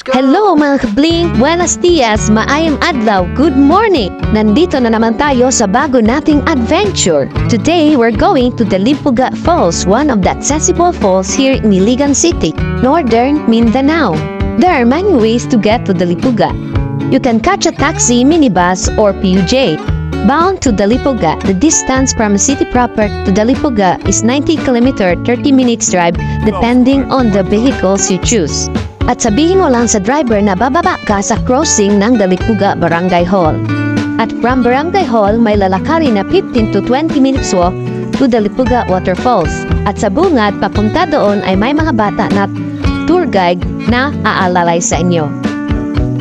Hello mga kabling! Buenos dias! Maayong adlaw! Good morning! Nandito na naman tayo sa bago nating adventure. Today, we're going to the Lipuga Falls, one of the accessible falls here in Iligan City, Northern Mindanao. There are many ways to get to the Lipuga. You can catch a taxi, minibus, or PUJ. Bound to the Lipuga, the distance from the city proper to the Lipuga is 90 km 30 minutes drive depending on the vehicles you choose. At sabihin mo lang sa driver na bababa ka sa crossing ng Dalipuga Barangay Hall. At from Barangay Hall, may lalakarin na 15 to 20 minutes walk to Dalipuga Waterfalls. At sa bungad, papunta doon ay may mga bata na tour guide na aalalay sa inyo.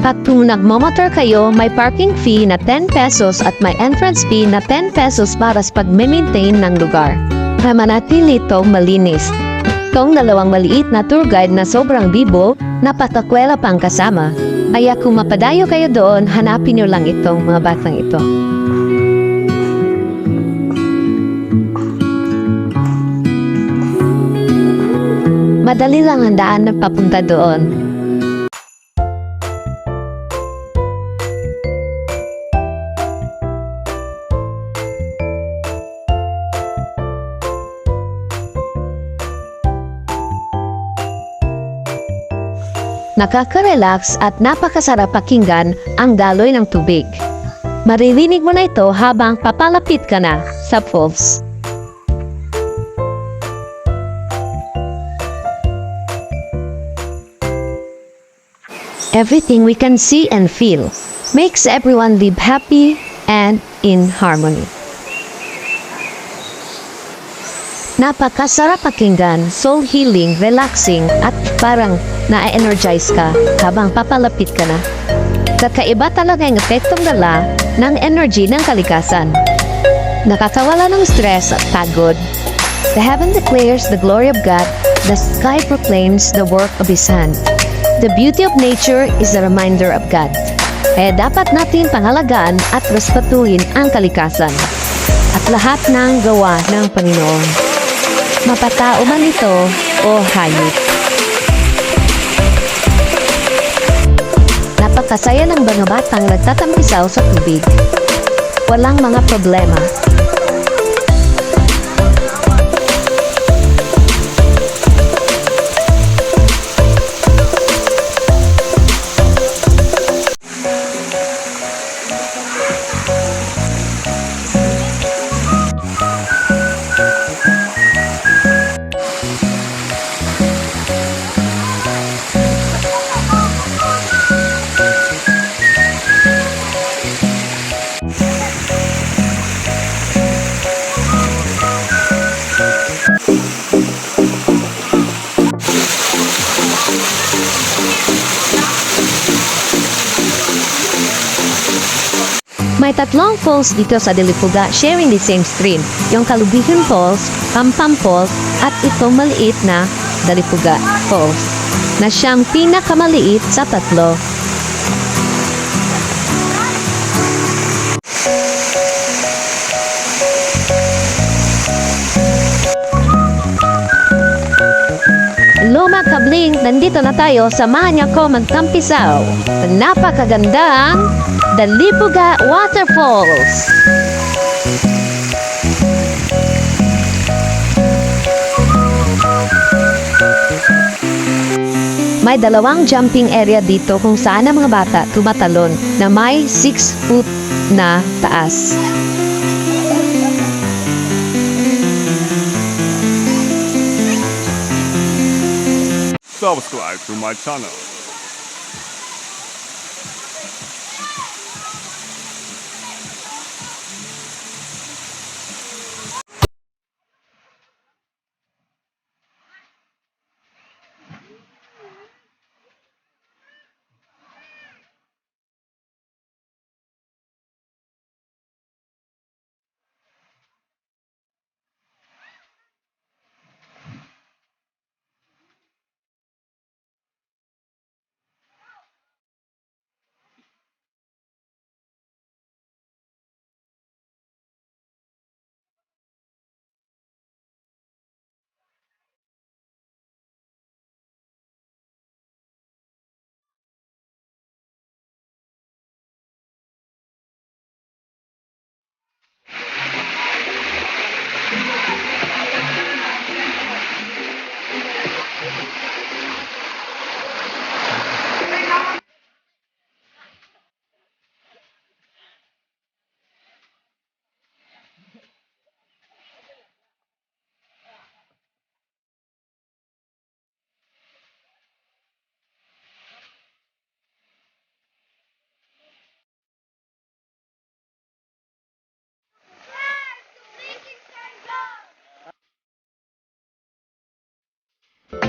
At kung nagmamotor kayo, may parking fee na 10 pesos at may entrance fee na 10 pesos para sa pag-maintain ng lugar. Para manatili itong malinis. Itong dalawang maliit na tour guide na sobrang bibo, napatakwela pang kasama. Kaya kung mapadayo kayo doon, hanapin nyo lang itong mga batang ito. Madali lang ang daan na papunta doon. Nakaka-relax at napakasarap pakinggan ang daloy ng tubig. Maririnig mo na ito habang papalapit ka na sa falls. Everything we can see and feel makes everyone live happy and in harmony. Napakasarap pakinggan, soul healing, relaxing, at parang na-energize ka habang papalapit ka na. Kakaiba talaga ang epektong dala ng energy ng kalikasan. Nakakawala ng stress at pagod. The heaven declares the glory of God, the sky proclaims the work of His hand. The beauty of nature is a reminder of God. Kaya dapat natin pangalagaan at respetuhin ang kalikasan at lahat ng gawa ng Panginoon. Mapatao man ito o hayop. Napakasaya ng mga batang nagtatampisaw sa tubig. Walang mga problema. May tatlong falls dito sa Dalipuga sharing the same stream. Yung Kalubigan Falls, Pampam Falls, at itong maliit na Dalipuga Falls na siyang pinakamaliit sa tatlo. Hello mga kabling, nandito na tayo, samahan niyo ako magtampisaw sa napakagandang Dalipuga Waterfalls. May dalawang jumping area dito kung saan ang mga bata tumatalon na may 6 foot na taas. Subscribe to my channel.